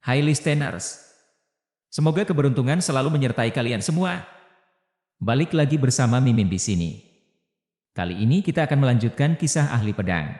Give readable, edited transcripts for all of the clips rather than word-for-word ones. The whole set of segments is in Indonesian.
Hai listeners, semoga keberuntungan selalu menyertai kalian semua. Balik lagi bersama Mimin di sini. Kali ini kita akan melanjutkan kisah ahli pedang.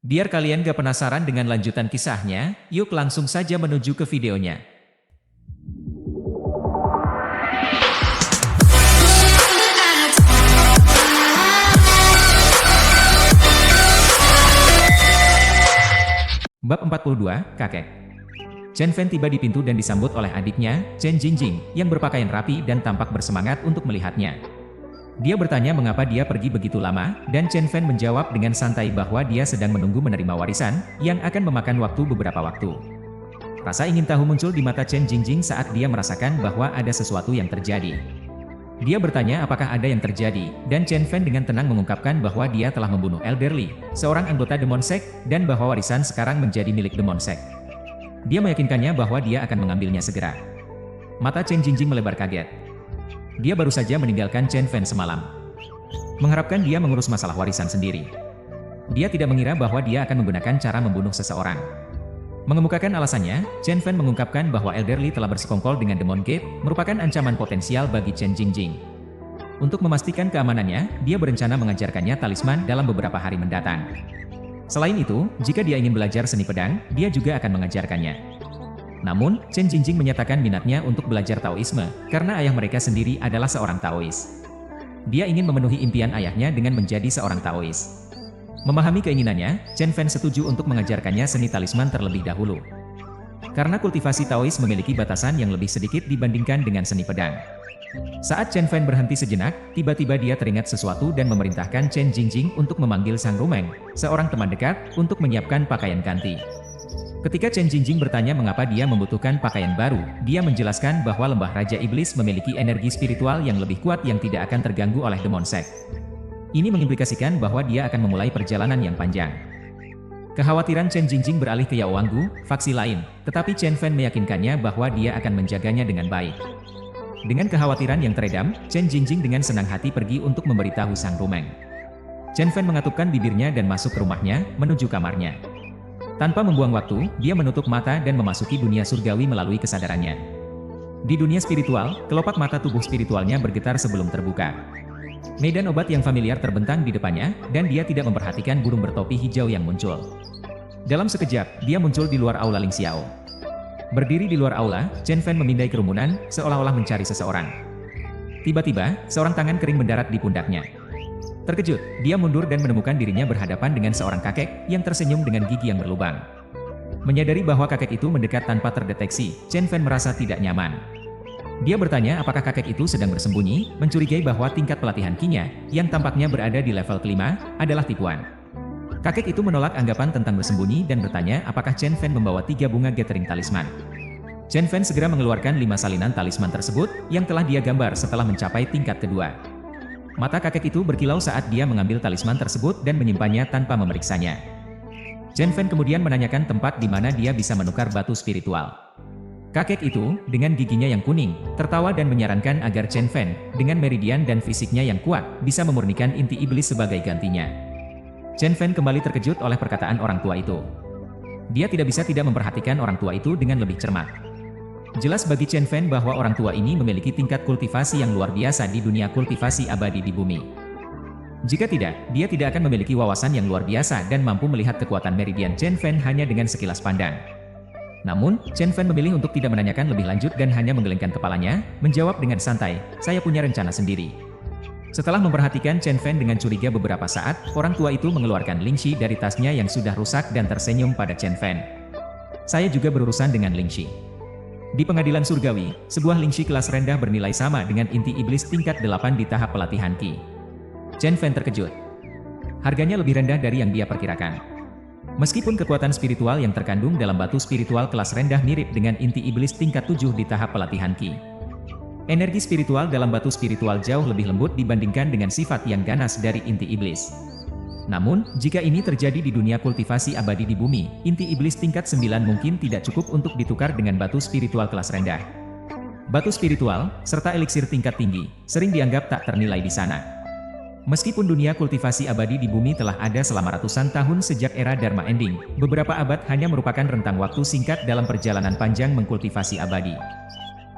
Biar kalian gak penasaran dengan lanjutan kisahnya, yuk langsung saja menuju ke videonya. Bab 42, Kakek. Chen Fan tiba di pintu dan disambut oleh adiknya, Chen Jingjing, yang berpakaian rapi dan tampak bersemangat untuk melihatnya. Dia bertanya mengapa dia pergi begitu lama, dan Chen Fan menjawab dengan santai bahwa dia sedang menunggu menerima warisan, yang akan memakan waktu beberapa waktu. Rasa ingin tahu muncul di mata Chen Jingjing saat dia merasakan bahwa ada sesuatu yang terjadi. Dia bertanya apakah ada yang terjadi, dan Chen Fan dengan tenang mengungkapkan bahwa dia telah membunuh Elderly, seorang anggota Demon Sect, dan bahwa warisan sekarang menjadi milik Demon Sect. Dia meyakinkannya bahwa dia akan mengambilnya segera. Mata Chen Jingjing melebar kaget. Dia baru saja meninggalkan Chen Fan semalam, mengharapkan dia mengurus masalah warisan sendiri. Dia tidak mengira bahwa dia akan menggunakan cara membunuh seseorang. Mengemukakan alasannya, Chen Fan mengungkapkan bahwa Elderly telah bersekongkol dengan Demon Gate, merupakan ancaman potensial bagi Chen Jingjing. Untuk memastikan keamanannya, dia berencana mengajarkannya talisman dalam beberapa hari mendatang. Selain itu, jika dia ingin belajar seni pedang, dia juga akan mengajarkannya. Namun, Chen Jingjing menyatakan minatnya untuk belajar Taoisme, karena ayah mereka sendiri adalah seorang Taois. Dia ingin memenuhi impian ayahnya dengan menjadi seorang Taois. Memahami keinginannya, Chen Fan setuju untuk mengajarkannya seni talisman terlebih dahulu. Karena kultivasi Taois memiliki batasan yang lebih sedikit dibandingkan dengan seni pedang. Saat Chen Fan berhenti sejenak, tiba-tiba dia teringat sesuatu dan memerintahkan Chen Jingjing untuk memanggil Sang Rumeng, seorang teman dekat, untuk menyiapkan pakaian ganti. Ketika Chen Jingjing bertanya mengapa dia membutuhkan pakaian baru, dia menjelaskan bahwa lembah Raja Iblis memiliki energi spiritual yang lebih kuat yang tidak akan terganggu oleh Demon Sect. Ini mengimplikasikan bahwa dia akan memulai perjalanan yang panjang. Kekhawatiran Chen Jingjing beralih ke Yao Wanggu, faksi lain, tetapi Chen Fan meyakinkannya bahwa dia akan menjaganya dengan baik. Dengan kekhawatiran yang teredam, Chen Jingjing dengan senang hati pergi untuk memberitahu Sang Rumeng. Chen Fan mengatupkan bibirnya dan masuk ke rumahnya, menuju kamarnya. Tanpa membuang waktu, dia menutup mata dan memasuki dunia surgawi melalui kesadarannya. Di dunia spiritual, kelopak mata tubuh spiritualnya bergetar sebelum terbuka. Medan obat yang familiar terbentang di depannya, dan dia tidak memperhatikan burung bertopi hijau yang muncul. Dalam sekejap, dia muncul di luar aula Ling Xiao. Berdiri di luar aula, Chen Fan memindai kerumunan, seolah-olah mencari seseorang. Tiba-tiba, seorang tangan kering mendarat di pundaknya. Terkejut, dia mundur dan menemukan dirinya berhadapan dengan seorang kakek, yang tersenyum dengan gigi yang berlubang. Menyadari bahwa kakek itu mendekat tanpa terdeteksi, Chen Fan merasa tidak nyaman. Dia bertanya apakah kakek itu sedang bersembunyi, mencurigai bahwa tingkat pelatihan Qi-nya, yang tampaknya berada di level kelima, adalah tipuan. Kakek itu menolak anggapan tentang bersembunyi dan bertanya apakah Chen Fan membawa 3 bunga gathering talisman. Chen Fan segera mengeluarkan 5 salinan talisman tersebut, yang telah dia gambar setelah mencapai tingkat kedua. Mata kakek itu berkilau saat dia mengambil talisman tersebut dan menyimpannya tanpa memeriksanya. Chen Fan kemudian menanyakan tempat di mana dia bisa menukar batu spiritual. Kakek itu, dengan giginya yang kuning, tertawa dan menyarankan agar Chen Fan, dengan meridian dan fisiknya yang kuat, bisa memurnikan inti iblis sebagai gantinya. Chen Fan kembali terkejut oleh perkataan orang tua itu. Dia tidak bisa tidak memperhatikan orang tua itu dengan lebih cermat. Jelas bagi Chen Fan bahwa orang tua ini memiliki tingkat kultivasi yang luar biasa di dunia kultivasi abadi di bumi. Jika tidak, dia tidak akan memiliki wawasan yang luar biasa dan mampu melihat kekuatan meridian Chen Fan hanya dengan sekilas pandang. Namun, Chen Fan memilih untuk tidak menanyakan lebih lanjut dan hanya menggelengkan kepalanya, menjawab dengan santai, "Saya punya rencana sendiri." Setelah memperhatikan Chen Fan dengan curiga beberapa saat, orang tua itu mengeluarkan Lingxi dari tasnya yang sudah rusak dan tersenyum pada Chen Fan. "Saya juga berurusan dengan Lingxi." Di pengadilan surgawi, sebuah Lingxi kelas rendah bernilai sama dengan inti iblis tingkat 8 di tahap pelatihan Qi. Chen Fan terkejut. Harganya lebih rendah dari yang dia perkirakan. Meskipun kekuatan spiritual yang terkandung dalam batu spiritual kelas rendah mirip dengan inti iblis tingkat 7 di tahap pelatihan Qi. Energi spiritual dalam batu spiritual jauh lebih lembut dibandingkan dengan sifat yang ganas dari inti iblis. Namun, jika ini terjadi di dunia kultivasi abadi di bumi, inti iblis tingkat 9 mungkin tidak cukup untuk ditukar dengan batu spiritual kelas rendah. Batu spiritual, serta eliksir tingkat tinggi, sering dianggap tak ternilai di sana. Meskipun dunia kultivasi abadi di bumi telah ada selama ratusan tahun sejak era Dharma Ending, beberapa abad hanya merupakan rentang waktu singkat dalam perjalanan panjang mengkultivasi abadi.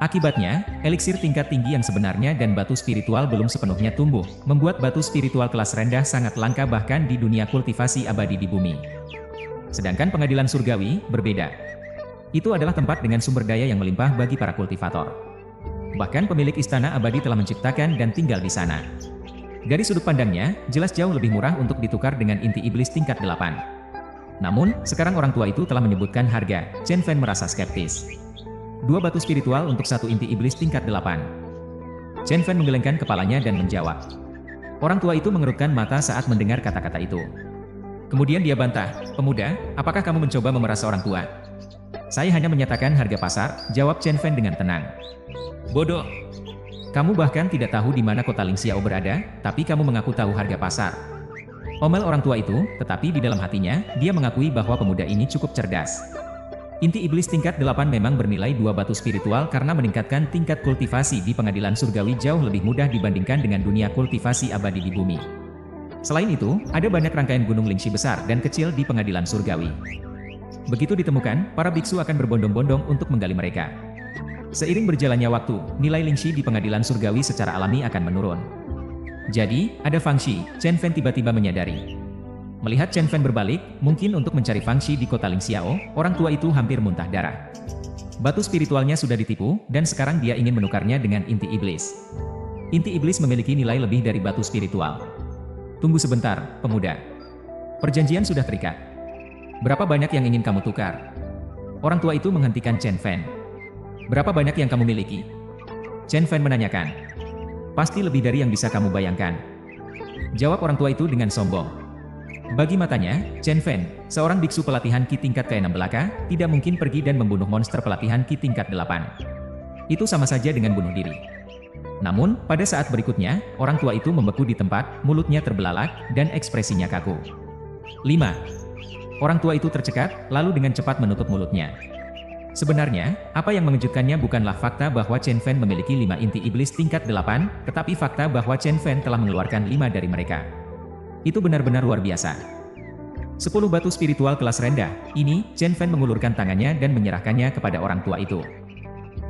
Akibatnya, eliksir tingkat tinggi yang sebenarnya dan batu spiritual belum sepenuhnya tumbuh, membuat batu spiritual kelas rendah sangat langka bahkan di dunia kultivasi abadi di bumi. Sedangkan pengadilan surgawi, berbeda. Itu adalah tempat dengan sumber daya yang melimpah bagi para kultivator. Bahkan pemilik istana abadi telah menciptakan dan tinggal di sana. Dari sudut pandangnya, jelas jauh lebih murah untuk ditukar dengan inti iblis tingkat 8. Namun, sekarang orang tua itu telah menyebutkan harga. Chen Fan merasa skeptis. 2 batu spiritual untuk 1 inti iblis tingkat 8. Chen Fan menggelengkan kepalanya dan menjawab. Orang tua itu mengerutkan mata saat mendengar kata-kata itu. Kemudian dia bantah, "Pemuda, apakah kamu mencoba memeras orang tua?" "Saya hanya menyatakan harga pasar," jawab Chen Fan dengan tenang. "Bodoh. Kamu bahkan tidak tahu di mana kota Ling Xiao berada, tapi kamu mengaku tahu harga pasar." Omel orang tua itu, tetapi di dalam hatinya, dia mengakui bahwa pemuda ini cukup cerdas. Inti iblis tingkat 8 memang bernilai 2 batu spiritual karena meningkatkan tingkat kultivasi di pengadilan surgawi jauh lebih mudah dibandingkan dengan dunia kultivasi abadi di bumi. Selain itu, ada banyak rangkaian gunung Lingxi besar dan kecil di pengadilan surgawi. Begitu ditemukan, para biksu akan berbondong-bondong untuk menggali mereka. Seiring berjalannya waktu, nilai Lingxi di pengadilan surgawi secara alami akan menurun. Jadi, ada Fangxi, Chen Fan tiba-tiba menyadari. Melihat Chen Fan berbalik, mungkin untuk mencari Fangxi di kota Ling Xiao, orang tua itu hampir muntah darah. Batu spiritualnya sudah ditipu, dan sekarang dia ingin menukarnya dengan inti iblis. Inti iblis memiliki nilai lebih dari batu spiritual. "Tunggu sebentar, pemuda. Perjanjian sudah terikat. Berapa banyak yang ingin kamu tukar?" Orang tua itu menghentikan Chen Fan. "Berapa banyak yang kamu miliki?" Chen Fan menanyakan. "Pasti lebih dari yang bisa kamu bayangkan," jawab orang tua itu dengan sombong. Bagi matanya, Chen Fan, seorang biksu pelatihan Ki tingkat ke-6 belaka, tidak mungkin pergi dan membunuh monster pelatihan Ki tingkat 8. Itu sama saja dengan bunuh diri. Namun, pada saat berikutnya, orang tua itu membeku di tempat, mulutnya terbelalak, dan ekspresinya kaku. 5. Orang tua itu tercekat, lalu dengan cepat menutup mulutnya. Sebenarnya, apa yang mengejutkannya bukanlah fakta bahwa Chen Fan memiliki 5 inti iblis tingkat 8, tetapi fakta bahwa Chen Fan telah mengeluarkan 5 dari mereka. Itu benar-benar luar biasa. 10 batu spiritual kelas rendah, ini, Chen Fan mengulurkan tangannya dan menyerahkannya kepada orang tua itu.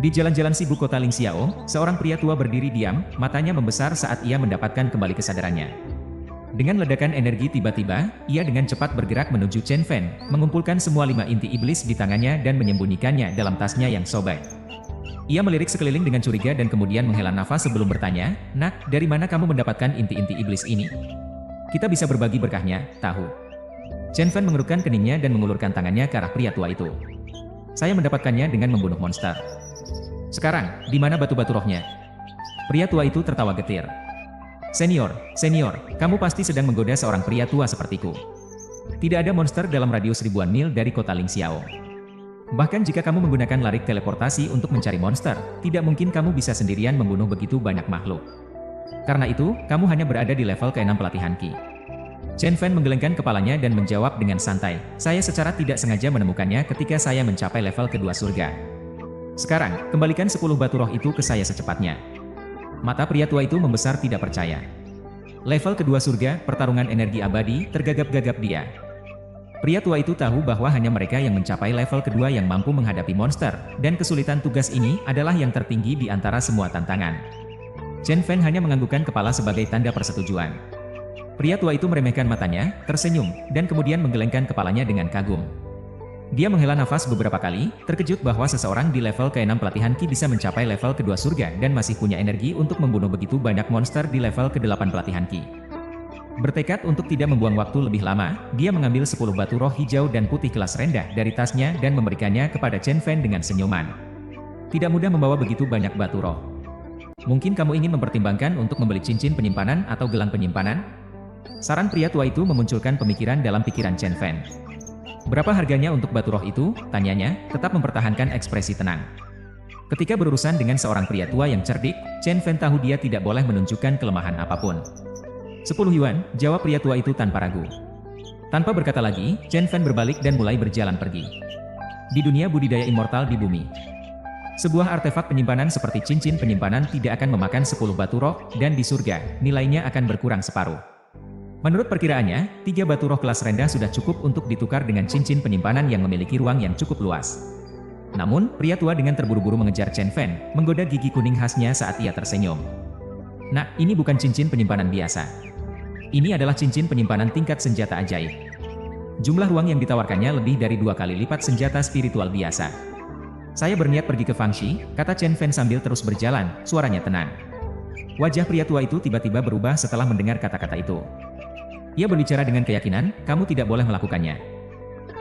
Di jalan-jalan sibuk kota Ling Xiao, seorang pria tua berdiri diam, matanya membesar saat ia mendapatkan kembali kesadarannya. Dengan ledakan energi tiba-tiba, ia dengan cepat bergerak menuju Chen Fan, mengumpulkan semua 5 inti iblis di tangannya dan menyembunyikannya dalam tasnya yang sobek. Ia melirik sekeliling dengan curiga dan kemudian menghela nafas sebelum bertanya, "Nak, dari mana kamu mendapatkan inti-inti iblis ini? Kita bisa berbagi berkahnya, tahu?" Chen Fan mengerutkan keningnya dan mengulurkan tangannya ke arah pria tua itu. "Saya mendapatkannya dengan membunuh monster." "Sekarang, di mana batu-batu rohnya?" Pria tua itu tertawa getir. Senior, kamu pasti sedang menggoda seorang pria tua sepertiku. Tidak ada monster dalam radius ribuan mil dari kota Ling Xiao. Bahkan jika kamu menggunakan larik teleportasi untuk mencari monster, tidak mungkin kamu bisa sendirian membunuh begitu banyak makhluk. Karena itu, kamu hanya berada di level ke-6 pelatihan Ki. Chen Fan menggelengkan kepalanya dan menjawab dengan santai, "Saya secara tidak sengaja menemukannya ketika saya mencapai level kedua surga. Sekarang, kembalikan 10 batu roh itu ke saya secepatnya." Mata pria tua itu membesar tidak percaya. Level kedua surga, pertarungan energi abadi, tergagap-gagap dia. Pria tua itu tahu bahwa hanya mereka yang mencapai level kedua yang mampu menghadapi monster, dan kesulitan tugas ini adalah yang tertinggi di antara semua tantangan. Chen Fan hanya menganggukkan kepala sebagai tanda persetujuan. Pria tua itu meremehkan matanya, tersenyum, dan kemudian menggelengkan kepalanya dengan kagum. Dia menghela nafas beberapa kali, terkejut bahwa seseorang di level ke-6 pelatihan Ki bisa mencapai level kedua surga dan masih punya energi untuk membunuh begitu banyak monster di level ke-8 pelatihan Ki. Bertekad untuk tidak membuang waktu lebih lama, dia mengambil 10 batu roh hijau dan putih kelas rendah dari tasnya dan memberikannya kepada Chen Fan dengan senyuman. "Tidak mudah membawa begitu banyak batu roh. Mungkin kamu ingin mempertimbangkan untuk membeli cincin penyimpanan atau gelang penyimpanan?" Saran pria tua itu memunculkan pemikiran dalam pikiran Chen Fan. "Berapa harganya untuk batu roh itu?" tanyanya, tetap mempertahankan ekspresi tenang. Ketika berurusan dengan seorang pria tua yang cerdik, Chen Fan tahu dia tidak boleh menunjukkan kelemahan apapun. 10 yuan, jawab pria tua itu tanpa ragu. Tanpa berkata lagi, Chen Fan berbalik dan mulai berjalan pergi. Di dunia budidaya immortal di bumi. Sebuah artefak penyimpanan seperti cincin penyimpanan tidak akan memakan 10 batu roh, dan di surga, nilainya akan berkurang separuh. Menurut perkiraannya, 3 batu roh kelas rendah sudah cukup untuk ditukar dengan cincin penyimpanan yang memiliki ruang yang cukup luas. Namun, pria tua dengan terburu-buru mengejar Chen Fan, menggoda gigi kuning khasnya saat ia tersenyum. Nah, ini bukan cincin penyimpanan biasa. Ini adalah cincin penyimpanan tingkat senjata ajaib. Jumlah ruang yang ditawarkannya lebih dari 2 kali lipat senjata spiritual biasa. Saya berniat pergi ke Fangxi, kata Chen Fan sambil terus berjalan, suaranya tenang. Wajah pria tua itu tiba-tiba berubah setelah mendengar kata-kata itu. Ia berbicara dengan keyakinan, kamu tidak boleh melakukannya.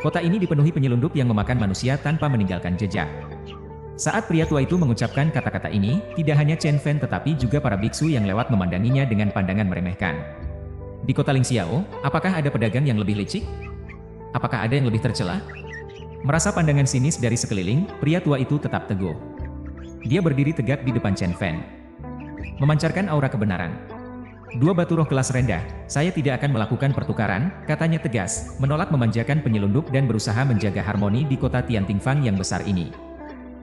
Kota ini dipenuhi penyelundup yang memakan manusia tanpa meninggalkan jejak. Saat pria tua itu mengucapkan kata-kata ini, tidak hanya Chen Fan tetapi juga para biksu yang lewat memandanginya dengan pandangan meremehkan. Di kota Ling Xiao, apakah ada pedagang yang lebih licik? Apakah ada yang lebih tercela? Merasa pandangan sinis dari sekeliling, pria tua itu tetap teguh. Dia berdiri tegak di depan Chen Fan, memancarkan aura kebenaran. 2 batu roh kelas rendah, saya tidak akan melakukan pertukaran, katanya tegas, menolak memanjakan penyelundup dan berusaha menjaga harmoni di kota Tiantingfang yang besar ini.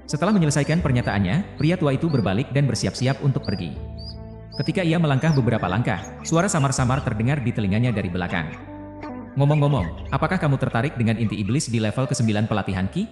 Setelah menyelesaikan pernyataannya, pria tua itu berbalik dan bersiap-siap untuk pergi. Ketika ia melangkah beberapa langkah, suara samar-samar terdengar di telinganya dari belakang. Ngomong-ngomong, apakah kamu tertarik dengan inti iblis di level ke-9 pelatihan Ki?